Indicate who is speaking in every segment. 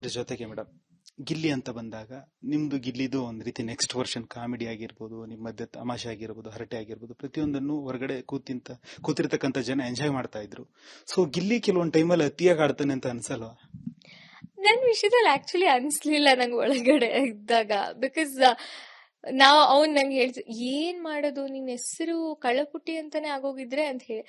Speaker 1: ಇದ್ರ ಜೊತೆಗೆ ಮೇಡಮ್, ಗಿಲ್ಲಿ ಅಂತ ಬಂದಾಗ ನಿಮ್ದು ಗಿಲ್ಲಿದು ಒಂದ್ ರೀತಿ ನೆಕ್ಸ್ಟ್ ವರ್ಷನ್ ಕಾಮಿಡಿ ಆಗಿರ್ಬೋದು, ನಿಮ್ಮ ಮಧ್ಯೆ ತಮಾಷೆ ಆಗಿರ್ಬೋದು, ಹರಟೆ ಆಗಿರ್ಬೋದು, ಪ್ರತಿಯೊಂದನ್ನು ಹೊರಗಡೆ ಕೂತಿರ್ತಕ್ಕಂಥ ಜನ ಎಂಜಾಯ್ ಮಾಡ್ತಾ ಇದ್ರು. ಸೊ ಗಿಲ್ಲಿ ಕೆಲವೊಂದು ಟೈಮಲ್ಲಿ ಅತಿಯಾಗಿ ಆಡ್ತಾನೆ ಅಂತ ಅನ್ಸಲ್ವಾ?
Speaker 2: ನನ್ ವಿಷಯದಲ್ಲಿ ಆಕ್ಚುಲಿ ಅನ್ಸ್ಲಿಲ್ಲ ನಂಗೆ ಒಳಗಡೆ ಇದ್ದಾಗ. ಬಿಕಾಸ್ ಅವ್ನ್ ನಂಗೆ ಹೇಳ್ತ ಏನ್ ಮಾಡೋದು, ನಿನ್ ಹೆಸರು ಕಳ್ಳಪುಟ್ಟಿ ಅಂತಾನೆ ಆಗೋಗಿದ್ರೆ ಅಂತ ಹೇಳಿ,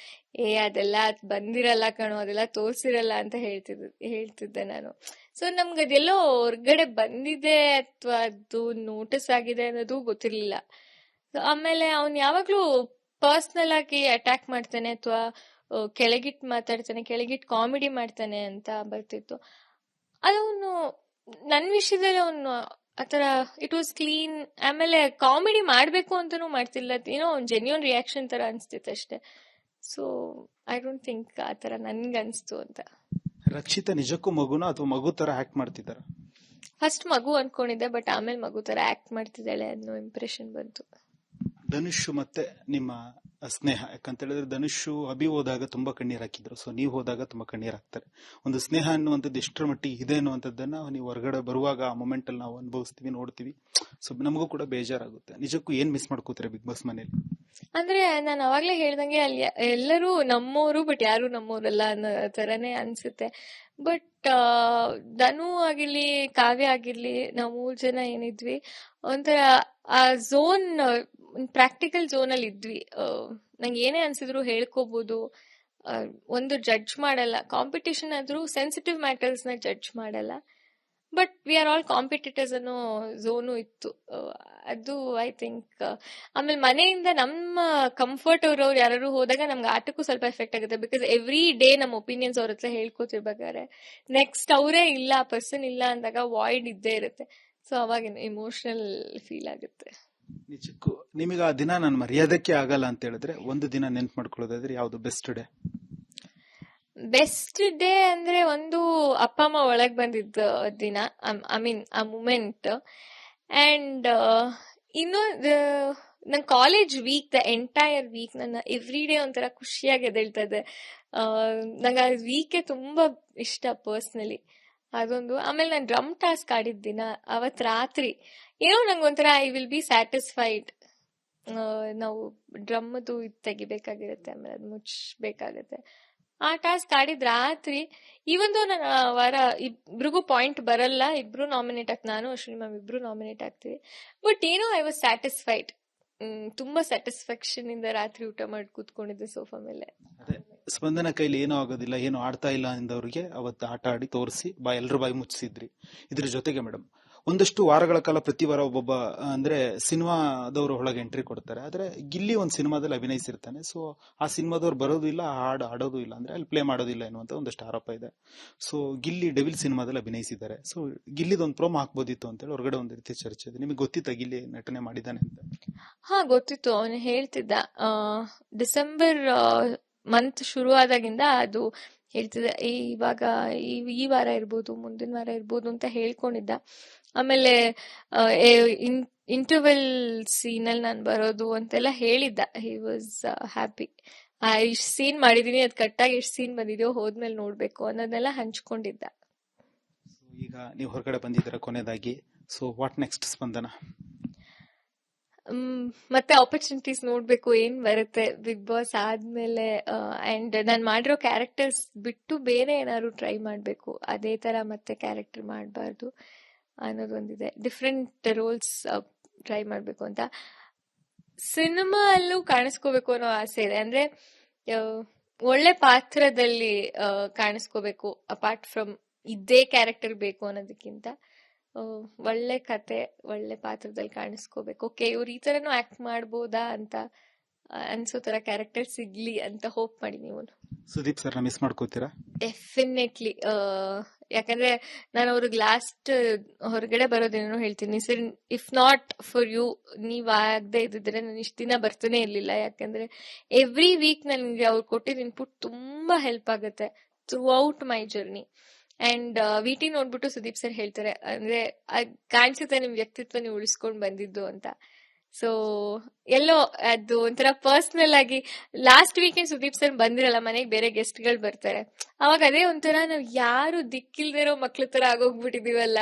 Speaker 2: ಅದೆಲ್ಲ ಬಂದಿರಲ್ಲ ಕಣೋ, ಅದೆಲ್ಲ ತೋರ್ಸಿರಲ್ಲ ಅಂತ ಹೇಳ್ತಿದ್ದೆ ನಾನು. ಸೊ ನಮ್ಗೆ ಅದೆಲ್ಲೋ ಹೊರ್ಗಡೆ ಬಂದಿದೆ ಅಥವಾ ಅದು ನೋಟಿಸ್ ಆಗಿದೆ ಅನ್ನೋದು ಗೊತ್ತಿರ್ಲಿಲ್ಲ. ಆಮೇಲೆ ಅವ್ನ್ ಯಾವಾಗ್ಲೂ ಪರ್ಸನಲ್ ಆಗಿ ಅಟ್ಯಾಕ್ ಮಾಡ್ತಾನೆ ಅಥವಾ ಕೆಳಗಿಟ್ ಮಾತಾಡ್ತಾನೆ, ಕೆಳಗಿಟ್ ಕಾಮಿಡಿ ಮಾಡ್ತಾನೆ ಅಂತ ಬರ್ತಿತ್ತು. ಅದವನು ನನ್ ವಿಷಯದಲ್ಲಿ ಅವನು ಆತರ ಇಟ್ ವಾಸ್ ಕ್ಲೀನ್. ಆಮೇಲೆ ಕಾಮಿಡಿ ಮಾಡ್ಬೇಕು ಅಂತಾನೂ ಮಾಡ್ತಿಲ್ಲ, ಏನೋ ಜೆನ್ಯೂನ್ ರಿಯಾಕ್ಷನ್ ತರ ಅನ್ಸ್ತಿತ್ತು ಅಷ್ಟೇ. ಸೊ ಐ ಡೋಂಟ್ ಥಿಂಕ್ ಆತರ ನನ್ಗನ್ಸ್ತು ಅಂತ.
Speaker 1: ರಕ್ಷಿತಾ ನಿಜಕ್ಕೂ ಮಗುನ ಅಥವಾ ಮಗು ತರ ಆಕ್ಟ್ ಮಾಡ್ತಿದ್ದಾರ?
Speaker 2: ಫಸ್ಟ್ ಮಗು ಅನ್ಕೊಂಡಿದ್ದೆ, ಬಟ್ ಆಮೇಲೆ ಮಗು ತರ ಆಕ್ಟ್ ಮಾಡ್ತಿದ್ದಾಳೆ ಅನ್ನೋ ಇಂಪ್ರೆಷನ್ ಬಂತು.
Speaker 1: ಧನುಷ್ ಮತ್ತೆ ನಿಮ್ಮ ಸ್ನೇಹ, ಯಾಕಂತ ಹೇಳಿದ್ರೆ ಧನುಷ್ ಅಭಿ ಹೋದಾಗ ತುಂಬಾ ಕಣ್ಣೀರ್ ಹಾಕಿದ್ರು, ಸೊ ನೀವು ಹೋದಾಗ ತುಂಬಾ ಕಣ್ಣೀರ್ ಹಾಕ್ತಾರೆ. ಒಂದು ಸ್ನೇಹ ಅನ್ನುವಂಥದ್ದು ಎಷ್ಟರ ಮಟ್ಟಿಗೆ ಇದೆ ಅನ್ನುವಂಥದ್ದನ್ನ ನೀವು ಹೊರಗಡೆ ಬರುವಾಗ ಆ ಮೊಮೆಂಟ್ ಅಲ್ಲಿ ನಾವು ಅನುಭವಿಸ್ತೀವಿ, ನೋಡ್ತೀವಿ. ಸೊ ನಮಗೂ ಕೂಡ ಬೇಜಾರಾಗುತ್ತೆ. ನಿಜಕ್ಕೂ ಏನ್ ಮಿಸ್ ಮಾಡ್ಕೋತೀರಾ ಬಿಗ್ ಬಾಸ್ ಮನೇಲಿ?
Speaker 2: ಅಂದ್ರೆ ನಾನು ಅವಾಗ್ಲೇ ಹೇಳ್ದಂಗೆ ಅಲ್ಲಿ ಎಲ್ಲರೂ ನಮ್ಮೋರು ಬಟ್ ಯಾರು ನಮ್ಮೋರಲ್ಲ ಅನ್ನೋ ತರನೇ ಅನ್ಸುತ್ತೆ. ಬಟ್ ಧನು ಆಗಿರ್ಲಿ ಕಾವ್ಯ ಆಗಿರ್ಲಿ ನಾವು 3 ಜನ ಏನಿದ್ವಿ ಒಂಥರ ಆ ಝೋನ್, ಪ್ರಾಕ್ಟಿಕಲ್ ಝೋನ್ ಅಲ್ಲಿ ಇದ್ವಿ. ನಂಗೆ ಏನೇ ಅನ್ಸಿದ್ರು ಹೇಳ್ಕೋಬಹುದು, ಒಂದು ಜಡ್ಜ್ ಮಾಡಲ್ಲ. ಕಾಂಪಿಟೇಷನ್ ಆದ್ರೂ ಸೆನ್ಸಿಟಿವ್ ಮ್ಯಾಟರ್ಸ್ ನ ಜಡ್ಜ್ ಮಾಡಲ್ಲ, but we are all competitors ಅನ್ನೋ ಝೋನು ಇತ್ತು. ಅದು ಐ ಥಿಂಕ್. ಆಮೇಲೆ ಮನೆಯಿಂದ ನಮ್ಮ ಕಂಫರ್ಟ್ ಅವ್ರು ಯಾರು ಹೋದಾಗ ನಮ್ಗೆ ಆಟಕ್ಕೂ ಸ್ವಲ್ಪ ಎಫೆಕ್ಟ್ ಆಗುತ್ತೆ. ಬಿಕಾಸ್ ಎವ್ರಿ ಡೇ ನಮ್ಮ ಒಪಿನಿಯನ್ಸ್ ಅವ್ರ ಹತ್ರ ಹೇಳ್ಕೊತಿರ್ಬೇಕಾದ್ರೆ ನೆಕ್ಸ್ಟ್ ಅವರೇ ಇಲ್ಲ, ಪರ್ಸನ್ ಇಲ್ಲ ಅಂದಾಗ ವಾಯ್ಡ್ ಇದ್ದೇ ಇರುತ್ತೆ. ಸೊ ಅವಾಗ ಇಮೋಷನಲ್ ಫೀಲ್ ಆಗುತ್ತೆ.
Speaker 1: ನಿಜಕ್ಕೂ ನಿಮಗೆ ಆ ದಿನ ನಾನು ಮರ್ಯಾದಕ್ಕೆ ಆಗಲ್ಲ ಅಂತ ಹೇಳಿದ್ರೆ ಒಂದು ದಿನ ನೆನ್ಪು ಮಾಡ್ಕೊಳ್ಳೋದಾದ್ರೆ ಯಾವ್ದು ಬೆಸ್ಟ್ ಡೇ?
Speaker 2: ಬೆಸ್ಟ್ ಡೇ ಅಂದ್ರೆ ಒಂದು ಅಪ್ಪ ಅಮ್ಮ ಒಳಗ್ ಬಂದಿದ್ದ ದಿನ, ಐ ಮೀನ್ ಆ ಮೂಮೆಂಟ್. ಅಂಡ್ ಇನ್ನೊಂದು ನನ್ college week, the entire week ನನ್ನ ಎವ್ರಿ ಡೇ ಒಂಥರ ಖುಷಿಯಾಗಿ ಎದ್ದೇಳ್ತಾ ಇದೆ. ನಂಗೆ ಆ ವೀಕೆ ತುಂಬಾ ಇಷ್ಟ ಪರ್ಸ್ನಲಿ, ಅದೊಂದು. ಆಮೇಲೆ ನಾನು ಡ್ರಮ್ ಟಾಸ್ಕ್ ಆಡಿದ ದಿನ, ಅವತ್ ರಾತ್ರಿ ಏನೋ ನಂಗೆ ಒಂಥರ ಐ ವಿಲ್ ಬಿ ಸ್ಯಾಟಿಸ್ಫೈಡ್. ನಾವು ಡ್ರಮ್ದು ತೆಗಿಬೇಕಾಗಿರುತ್ತೆ, ಆಮೇಲೆ ಅದು ಮುಚ್ಚಬೇಕಾಗತ್ತೆ. ಆ ಟಾಸ್ಕ್ ಆಡಿದ್ ರಾತ್ರಿ. ಇವೊಂದು ನನ್ನ ವಾರ ಇಬ್ರಿಗೂ ಪಾಯಿಂಟ್ ಬರಲ್ಲ, ಇಬ್ರು ನಾಮಿನೇಟ್ ಆಗ್ತೀವಿ, ನಾನು ಅಶ್ವಿನಿ ಮ್ಯಾಮ್ ಇಬ್ರು ನಾಮಿನೇಟ್ ಆಗ್ತೀವಿ. ಬಟ್ ಏನೋ ಐ ವಾಸ್ ಸ್ಯಾಟಿಸ್ಫೈಡ್. ತುಂಬಾ ಸ್ಯಾಟಿಸ್ಫ್ಯಾಕ್ಷನ್ ಇಂದ ರಾತ್ರಿ ಊಟ ಮಾಡಿ ಕೂತ್ಕೊಂಡಿದ್ದೆ ಸೋಫಾ ಮೇಲೆ.
Speaker 1: ಸ್ಪಂದನ ಕೈಲಿ ಏನೂ ಆಗೋದಿಲ್ಲ, ಏನು ಆಡ್ತಾ ಇಲ್ಲ ಅಂದವ್ರಿಗೆ ಅವತ್ತು ಆಟ ಆಡಿ ತೋರಿಸಿ ಎಲ್ರ ಬಾಯಿ ಮುಚ್ಚಿಸಿದ್ರಿ. ಇದ್ರ ಜೊತೆಗೆ ಮೇಡಮ್, ಒಂದಷ್ಟು ವಾರಗಳ ಕಾಲ ಪ್ರತಿ ವಾರ ಒಬ್ಬೊಬ್ಬ ಅಂದ್ರೆ ಸಿನಿಮಾದವರು ಒಳಗೆ ಎಂಟ್ರಿ ಕೊಡ್ತಾರೆ. ಆದ್ರೆ ಗಿಲ್ಲಿ ಒಂದು ಸಿನಿಮಾದಲ್ಲಿ ಅಭಿನಯಿಸಿರ್ತಾನೆ, ಸೊ ಆ ಸಿನಿಮಾದವ್ರು ಬರೋದು ಇಲ್ಲ, ಹಾಡು ಆಡೋದು ಇಲ್ಲ, ಅಂದ್ರೆ ಅಲ್ಲಿ ಪ್ಲೇ ಮಾಡೋದಿಲ್ಲ ಎನ್ನುವಂತ ಒಂದಷ್ಟು ಆರೋಪ ಇದೆ. ಸೊ ಗಿಲ್ಲಿ ಡೆವಿಲ್ ಸಿನಿಮಾದಲ್ಲಿ ಅಭಿನಯಿಸಿದ್ದಾರೆ. ಸೊ ಗಿಲ್ಲಿದೊಂದು ಪ್ರೋಮೋ ಹಾಕ್ಬೋದಿತ್ತು ಅಂತೇಳಿ ಹೊರಗಡೆ ಒಂದ್ ರೀತಿ ಚರ್ಚೆ ಇದೆ. ನಿಮಗೆ ಗೊತ್ತಿತ್ತ ಗಿಲ್ಲಿ ನಟನೆ ಮಾಡಿದ್ದಾನೆ ಅಂತ?
Speaker 2: ಹಾ ಗೊತ್ತಿತ್ತು, ಅವನು ಹೇಳ್ತಿದ್ದ. ಡಿಸೆಂಬರ್ ಮಂತ್ ಶುರು ಆದಾಗಿಂದ ಅದು ಹೇಳ್ತಿದ್ದ, ಇವಾಗ ಈ ವಾರ ಇರ್ಬೋದು, ಮುಂದಿನ ವಾರ ಇರ್ಬೋದು ಅಂತ ಹೇಳ್ಕೊಂಡಿದ್ದ. ಆಮೇಲೆ ಇಂಟರ್ವೆಲ್ ಸೀನಲ್ಲಿ ನಾನು ಬರೋದು ಅಂತೆಲ್ಲ ಹೇಳಿದ್ದ. He was happy. ಇಷ್ಟು ಸೀನ್ ಮಾಡಿದೀನಿ, ಅದ್ ಕಟ್ಟಾಗಿ ಎಷ್ಟು ಸೀನ್ ಬಂದಿದೆಯೋ ಹೋದ್ಮೇಲೆ ನೋಡ್ಬೇಕು ಅನ್ನೋದನ್ನೆಲ್ಲ ಹಂಚ್ಕೊಂಡಿದ್ದ.
Speaker 1: ಈಗ ನೀವು ಹೊರಗಡೆ ಬಂದಿದ್ದೀರ ಕೊನೆಯದಾಗಿ, ಸೊ ವಾಟ್ ನೆಕ್ಸ್ಟ್ ಸ್ಪಂದನ?
Speaker 2: ಮತ್ತೆ ಆಪರ್ಚುನಿಟೀಸ್ ನೋಡ್ಬೇಕು ಏನ್ ಬರುತ್ತೆ ಬಿಗ್ ಬಾಸ್ ಆದ್ಮೇಲೆ. ಅಂಡ್ ನಾನು ಮಾಡಿರೋ ಕ್ಯಾರೆಕ್ಟರ್ಸ್ ಬಿಟ್ಟು ಬೇರೆ ಏನಾದ್ರು ಟ್ರೈ ಮಾಡ್ಬೇಕು, ಅದೇ ತರ ಮತ್ತೆ ಕ್ಯಾರೆಕ್ಟರ್ ಮಾಡಬಾರ್ದು ಅನ್ನೋದೊಂದಿದೆ. ಡಿಫ್ರೆಂಟ್ ರೋಲ್ಸ್ ಟ್ರೈ ಮಾಡ್ಬೇಕು ಅಂತ. ಸಿನಿಮಾ ಅಲ್ಲೂ ಕಾಣಿಸ್ಕೋಬೇಕು ಅನ್ನೋ ಆಸೆ ಇದೆ. ಅಂದ್ರೆ ಒಳ್ಳೆ ಪಾತ್ರದಲ್ಲಿ ಕಾಣಿಸ್ಕೋಬೇಕು, ಅಪಾರ್ಟ್ ಫ್ರಮ್ ಇದೇ ಕ್ಯಾರೆಕ್ಟರ್ ಬೇಕು ಅನ್ನೋದಕ್ಕಿಂತ ಒಳ್ಳೆ ಕತೆ, ಒಳ್ಳೆ ಪಾತ್ರದಲ್ಲಿ ಕಾಣಿಸ್ಕೋಬೇಕು. ಓಕೆ, ಇವ್ರು ಈ ತರನು ಆಕ್ಟ್ ಮಾಡ್ಬೋದಾ ಅಂತ ಅನ್ಸೋ ತರ ಕ್ಯಾರೆಕ್ಟರ್ ಸಿಗ್ಲಿ ಅಂತ ಹೋಪ್ ಮಾಡಿ. ನೀವು
Speaker 1: ಸುದೀಪ್ ಸರ್ ಮಿಸ್ ಮಾಡ್ಕೋತೀರಾ?
Speaker 2: ಡೆಫಿನೆಟ್ಲಿ. ಯಾಕಂದ್ರೆ ನಾನು ಅವ್ರಿಗೆ ಲಾಸ್ಟ್ ಹೊರಗಡೆ ಬರೋದೇನೋ ಹೇಳ್ತೀನಿ, sir if not for you, ನೀವ್ ಆಗದೆ ಇದ್ದಿದ್ರೆ ನಾನು ಇಷ್ಟ ದಿನ ಬರ್ತಾನೆ ಇರ್ಲಿಲ್ಲ. ಯಾಕಂದ್ರೆ ಎವ್ರಿ ವೀಕ್ ನನ್ಗೆ ಅವ್ರು ಕೊಟ್ಟಿದ್ದ ಇನ್ಪುಟ್ ತುಂಬಾ ಹೆಲ್ಪ್ ಆಗುತ್ತೆ throughout my journey. And ವಿಟಿ ನೋಡ್ಬಿಟ್ಟು ಸುದೀಪ್ ಸರ್ ಹೇಳ್ತಾರೆ, ಅಂದ್ರೆ ಕಾಣಿಸುತ್ತೆ ನಿಮ್ ವ್ಯಕ್ತಿತ್ವ ನೀವು ಉಳಿಸ್ಕೊಂಡ್ ಬಂದಿದ್ದು ಅಂತ. ಸೊ ಎಲ್ಲೋ ಅದು ಒಂಥರ ಪರ್ಸನಲ್ ಆಗಿ ಲಾಸ್ಟ್ ವೀಕೆಂಡ್ ಸುದೀಪ್ ಸರ್ ಬಂದಿರಲ್ಲ, ಮನೆಗೆ ಬೇರೆ ಗೆಸ್ಟ್ ಗಳು ಬರ್ತಾರೆ. ಅವಾಗ ಅದೇ ಒಂಥರ ನಾವ್ ಯಾರು ದಿಕ್ಕಿಲ್ದಿರೋ ಮಕ್ಳ ತರ ಆಗೋಗ್ಬಿಟ್ಟಿದೀವಲ್ಲ,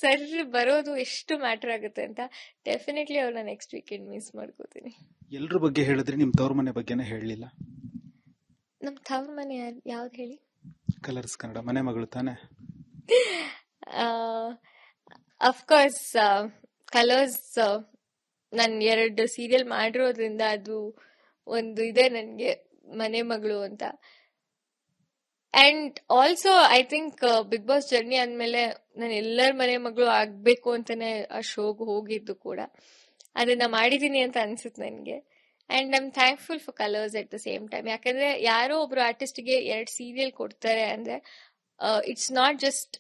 Speaker 2: ಸರ್ ಬರೋದು ಎಷ್ಟು ಮ್ಯಾಟರ್ ಆಗುತ್ತೆ ಅಂತ. ಡೆಫಿನೆಟ್ಲಿ ಅವ್ರನ್ನ ನೆಕ್ಸ್ಟ್ ವೀಕೆಂಡ್ ಮಿಸ್ ಮಾಡ್ಕೋತೀನಿ.
Speaker 1: ಎಲ್ರ ಬಗ್ಗೆ ಹೇಳಿದ್ರೆ ನಿಮ್ ತವ್ರ ಮನೆ ಬಗ್ಗೆನೇ ಹೇಳಲಿಲ್ಲ.
Speaker 2: ನಮ್ ತವ್ರ ಮನೆ ಯಾವ್ದು ಹೇಳಿ?
Speaker 1: ಕಲರ್ಸ್ ಕನ್ನಡ ಮನೆ ಮಗಳು ತಾನೆ.
Speaker 2: ಅಫ್ಕೋರ್ಸ್ ಕಲರ್ಸ್ ನಾನು 2 ಸೀರಿಯಲ್ ಮಾಡಿರೋದ್ರಿಂದ ಅದು ಒಂದು ಇದೆ ನನ್ಗೆ ಮನೆ ಮಗಳು ಅಂತ. And also I think Bigg Boss journey ಆದ್ಮೇಲೆ ನಾನು ಎಲ್ಲರ ಮನೆ ಮಗಳು ಆಗ್ಬೇಕು ಅಂತಾನೆ ಆ ಶೋಗ್ ಹೋಗಿದ್ದು ಕೂಡ. ಅದನ್ನ ಮಾಡಿದೀನಿ ಅಂತ ಅನ್ಸುತ್ತೆ ನನ್ಗೆ. And I am thankful for colours at the same time. ಯಾಕಂದ್ರೆ ಯಾರೋ ಒಬ್ರು ಆರ್ಟಿಸ್ಟ್ಗೆ 2 ಸೀರಿಯಲ್ ಕೊಡ್ತಾರೆ ಅಂದ್ರೆ it's not just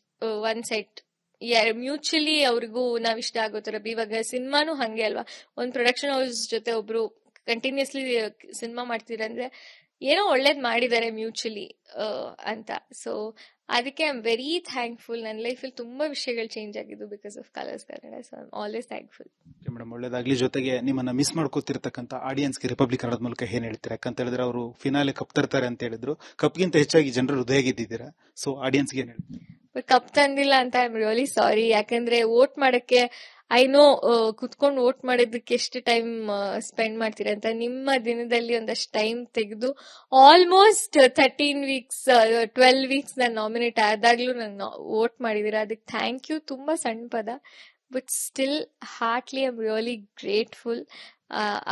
Speaker 2: one side. Mutually ಅವ್ರಿಗೂ ನಾವ್ ಇಷ್ಟ ಆಗೋ ತರ. ಇವಾಗ ಸಿನಿಮಾನು ಹಂಗೆ ಅಲ್ವಾ, ಒಂದ್ ಪ್ರೊಡಕ್ಷನ್ ಹೌಸ್ ಜೊತೆ ಒಬ್ರು ಕಂಟಿನ್ಯೂಸ್ಲಿ ಸಿನಿಮಾ ಮಾಡ್ತೀರಂದ್ರೆ ಏನೋ ಒಳ್ಳೇದ್ ಮಾಡಿದ್ದಾರೆ ಮ್ಯೂಚುಲಿ ಅಂತ. ಸೊ ಅದಕ್ಕೆ ಐ ಆಮ್ ವೆರಿ ಥ್ಯಾಂಕ್ಫುಲ್. ನನ್ನ ಲೈಫಲ್ಲಿ ತುಂಬಾ ವಿಷಯಗಳು ಚೇಂಜ್ ಆಗಿದ್ದು because of colours Kannada. So I am always thankful.
Speaker 1: Madam ಒಳ್ಳೇದಾಗ್ಲಿ. ಜೊತೆಗೆ ನಿಮ್ಮನ್ನ ಮಿಸ್ ಮಾಡ್ಕೋತಿರ್ತಕ್ಕಂಥ ಆಡಿಯನ್ಸ್ಗೆ ರಿಪಬ್ಲಿಕ್ ಕನ್ನಡದ ಮೂಲಕ ಏನ್ ಹೇಳ್ತೀರಾ? ಯಾಕಂತ ಹೇಳಿದ್ರೆ ಅವರು ಫಿನಾಲೆ ಕಪ್ ತರ್ತಾರೆ ಅಂತ ಹೇಳಿದ್ರು, ಕಪ್ಗಿಂತ ಹೆಚ್ಚಾಗಿ ಜನರು ಹೃದಯ ಗೆದ್ದಿದ್ದೀರಾ. ಸೊ ಆಡಿಯನ್ಸ್ಗೆ ಏನ್ ಹೇಳ್ತೀರಾ?
Speaker 2: ಕಪ್ ತಂದಿಲ್ಲ ಅಂತ ಐ ಆಮ್ ರಿಯಲಿ ಸಾರಿ. ಯಾಕಂದ್ರೆ ವೋಟ್ ಮಾಡಕ್ಕೆ ಐ ನೋ ಕುತ್ಕೊಂಡು ವೋಟ್ ಮಾಡೋದಕ್ಕೆ ಎಷ್ಟು ಟೈಮ್ ಸ್ಪೆಂಡ್ ಮಾಡ್ತೀರಾ ಅಂತ. ನಿಮ್ಮ ದಿನದಲ್ಲಿ ಒಂದಷ್ಟು ಟೈಮ್ ತೆಗೆದು ಆಲ್ಮೋಸ್ಟ್ 13 ವೀಕ್ಸ್ 12 ವೀಕ್ಸ್ ನಾನು ನಾಮಿನೇಟ್ ಆದಾಗ್ಲೂ ನಂಗೆ ವೋಟ್ ಮಾಡಿದೀರಾ. ಅದಕ್ಕೆ ಥ್ಯಾಂಕ್ ಯು. ತುಂಬಾ ಸಣ್ಣ ಪದ, but still heartly I am really grateful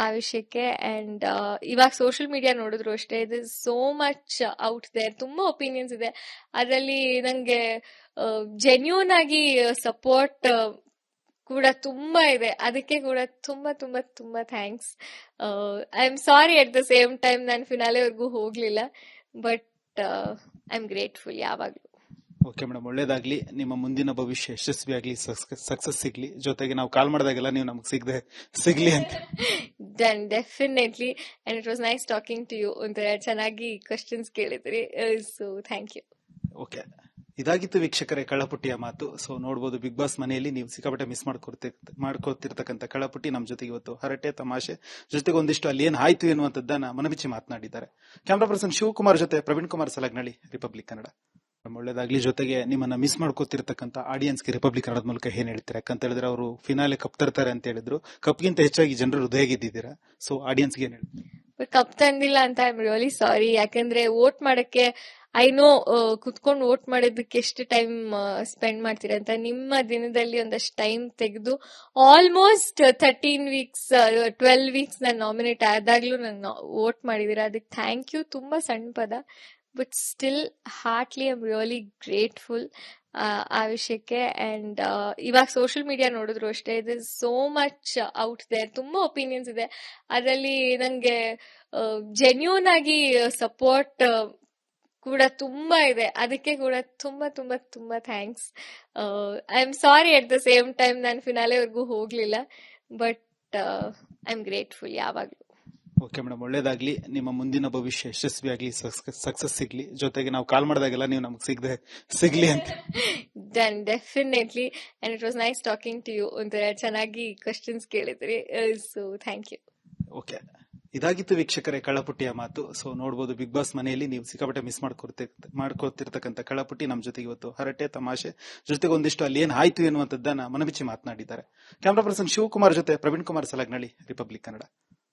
Speaker 2: ಆ ವಿಷಯಕ್ಕೆ. ಅಂಡ್ ಇವಾಗ ಸೋಷಿಯಲ್ ಮೀಡಿಯಾ ನೋಡಿದ್ರು ಅಷ್ಟೇ, it is so much out there. ತುಂಬಾ ಒಪಿನಿಯನ್ಸ್ ಇದೆ ಅದರಲ್ಲಿ. ನಂಗೆ ಜೆನ್ಯೂನ್ ಆಗಿ ಸಪೋರ್ಟ್ ಕೂಡ ತುಂಬಾ ಇದೆ. ಅದಕ್ಕೆ ಕೂಡ ತುಂಬಾ ತುಂಬಾ ತುಂಬಾ thanks. I am sorry at the same time ನಾನು ಫಿನಾಲೆವರೆಗೂ ಹೋಗ್ಲಿಲ್ಲ, ಬಟ್ ಐ ಆಮ್ ಗ್ರೇಟ್ಫುಲ್ ಯಾವಾಗ್ಲೂ.
Speaker 1: ಓಕೆ ಮೇಡಮ್ ಒಳ್ಳೇದಾಗ್ಲಿ. ನಿಮ್ಮ ಮುಂದಿನ ಭವಿಷ್ಯ ಯಶಸ್ವಿ ಆಗ್ಲಿ, ಸಕ್ಸಸ್ ಸಿಗ್ಲಿ. ಜೊತೆಗೆ ನಾವು ಕಾಲ್ ಮಾಡಿದಾಗೆಲ್ಲ ನೀವು ನಮಗೆ ಸಿಗ್ಲಿ ಅಂತ.
Speaker 2: Done, definitely. And it was nice talking to you. ಒಂಥರ ಚೆನ್ನಾಗಿ ಕ್ವಶನ್ಸ್ ಕೇಳಿದ್ರಿ. So thank you.
Speaker 1: ಓಕೆ, ಇದಾಗಿತ್ತು ವೀಕ್ಷಕರೇ ಕಳ್ಳಪುಟ್ಟಿಯ ಮಾತು. ಸೊ ನೋಡ್ಬೋದು, ಬಿಗ್ ಬಾಸ್ ಮನೆಯಲ್ಲಿ ನೀವು ಸಿಕ್ಕಾಪಟ್ಟೆ ಮಿಸ್ ಮಾಡ್ಕೋತಿರ್ತಕ್ಕಂಥ ಕಳ್ಳಪುಟ್ಟಿ ನಮ್ಮ ಜೊತೆಗೆ ಇವತ್ತು ಹರಟೆ ತಮಾಷೆ ಜೊತೆಗೆ ಒಂದಿಷ್ಟು ಅಲ್ಲಿ ಏನ್ ಆಯ್ತು ಎನ್ನುವಂಥದ್ದನ್ನ ಮನಬಿಚ್ಚಿ ಮಾತನಾಡಿದ್ದಾರೆ. ಕ್ಯಾಮ್ರಾ ಪರ್ಸನ್ ಶಿವಕುಮಾರ್ ಜೊತೆ ಪ್ರವೀಣ್ ಕುಮಾರ್ ಸಲಗ್ನಳ್ಳಿ, ರಿಪಬ್ಲಿಕ್ ಕನ್ನಡ. ಒಳ್ಳೇದಾಗ್ಲಿ. ಜೊತೆಗೆ ನಿಮ್ಮನ್ನ ಮಿಸ್ ಮಾಡ್ಕೋತಿರ್ತಕ್ಕಂಥ ಆಡಿಯನ್ಸ್ಗೆ ರಿಪಬ್ಲಿಕ್ ಕನ್ನಡದ ಮೂಲಕ ಏನ್ ಹೇಳ್ತೀರಾ? ಯಾಕಂತ ಹೇಳಿದ್ರೆ ಅವರು ಫಿನಾಲೆ ಕಪ್ ತರ್ತಾರೆ ಅಂತ ಹೇಳಿದ್ರು, ಕಪ್ಗಿಂತ ಹೆಚ್ಚಾಗಿ ಜನರು ಹೃದಯ ಗೆದ್ದಿದ್ದೀರಾ. ಸೊ ಆಡಿಯನ್ಸ್ಗೆ ಏನ್ ಹೇಳ್ತೀರಾ?
Speaker 2: ಕಪ್ ತಂದಿಲ್ಲ ಅಂತ ಐ ಆಮ್ ರಿಯಲಿ ಸಾರಿ. ಯಾಕಂದ್ರೆ ವೋಟ್ ಮಾಡಕ್ಕೆ ಐ ನೋ ಕುತ್ಕೊಂಡು ವೋಟ್ ಮಾಡೋದಕ್ಕೆ ಎಷ್ಟು ಟೈಮ್ ಸ್ಪೆಂಡ್ ಮಾಡ್ತೀರಾ ಅಂತ. ನಿಮ್ಮ ದಿನದಲ್ಲಿ ಒಂದಷ್ಟು ಟೈಮ್ ತೆಗೆದು ಆಲ್ಮೋಸ್ಟ್ 13 ವೀಕ್ಸ್ 12 ವೀಕ್ಸ್ ನಾನು ನಾಮಿನೇಟ್ ಆದಾಗ್ಲೂ ನಂಗೆ ವೋಟ್ ಮಾಡಿದೀರಾ. ಅದಕ್ಕೆ ಥ್ಯಾಂಕ್ ಯು. ತುಂಬಾ ಸಣ್ಣ ಪದ, but still heartly I am really grateful ಆ ವಿಷಯಕ್ಕೆ. ಅಂಡ್ ಇವಾಗ ಸೋಷಿಯಲ್ ಮೀಡಿಯಾ ನೋಡಿದ್ರು ಅಷ್ಟೇ, it is so much out there. ತುಂಬಾ ಒಪಿನಿಯನ್ಸ್ ಇದೆ ಅದರಲ್ಲಿ. ನಂಗೆ ಜೆನ್ಯೂನ್ ಆಗಿ ಸಪೋರ್ಟ್ ಕೂಡ ತುಂಬಾ ಇದೆ. ಅದಕ್ಕೆ ಕೂಡ ತುಂಬಾ ತುಂಬಾ ತುಂಬಾ thanks. I am sorry at the same time ನಾನು ಫಿನಾಲೆವರೆಗೂ ಹೋಗ್ಲಿಲ್ಲ, ಬಟ್ ಐ ಆಮ್ ಗ್ರೇಟ್ಫುಲ್ ಯಾವಾಗ್ಲೂ.
Speaker 1: ಓಕೆ ಮೇಡಮ್ ಒಳ್ಳೇದಾಗ್ಲಿ. ನಿಮ್ಮ ಮುಂದಿನ ಭವಿಷ್ಯ ಯಶಸ್ವಿ ಆಗ್ಲಿ, ಸಕ್ಸಸ್ ಸಿಗ್ಲಿ. ಜೊತೆಗೆ ನಾವು ಕಾಲ್ ಮಾಡಿದಾಗೆಲ್ಲ ನೀವು ನಮಗೆ ಸಿಗ್ಲಿ ಅಂತ.
Speaker 2: Done, definitely. And it was nice talking to you. ಒಂಥರ ಚೆನ್ನಾಗಿ ಕ್ವಶನ್ಸ್ ಕೇಳಿದ್ರಿ. So thank you.
Speaker 1: ಓಕೆ, ಇದಾಗಿತ್ತು ವೀಕ್ಷಕರೇ ಕಳ್ಳಪುಟ್ಟಿಯ ಮಾತು. ಸೊ ನೋಡ್ಬೋದು, ಬಿಗ್ ಬಾಸ್ ಮನೆಯಲ್ಲಿ ನೀವು ಸಿಕ್ಕಾಪಟ್ಟೆ ಮಿಸ್ ಮಾಡ್ಕೋತಿರ್ತಕ್ಕಂಥ ಕಳ್ಳಪುಟ್ಟಿ ನಮ್ಮ ಜೊತೆಗೆ ಇವತ್ತು ಹರಟೆ ತಮಾಷೆ ಜೊತೆಗೆ ಒಂದಿಷ್ಟು ಅಲ್ಲಿ ಏನ್ ಆಯ್ತು ಎನ್ನುವಂಥದ್ದನ್ನ ಮನಬಿಚ್ಚಿ ಮಾತನಾಡಿದ್ದಾರೆ. ಕ್ಯಾಮ್ರಾ ಪರ್ಸನ್ ಶಿವಕುಮಾರ್ ಜೊತೆ ಪ್ರವೀಣ್ ಕುಮಾರ್ ಸಲಗ್ನಳ್ಳಿ, ರಿಪಬ್ಲಿಕ್ ಕನ್ನಡ.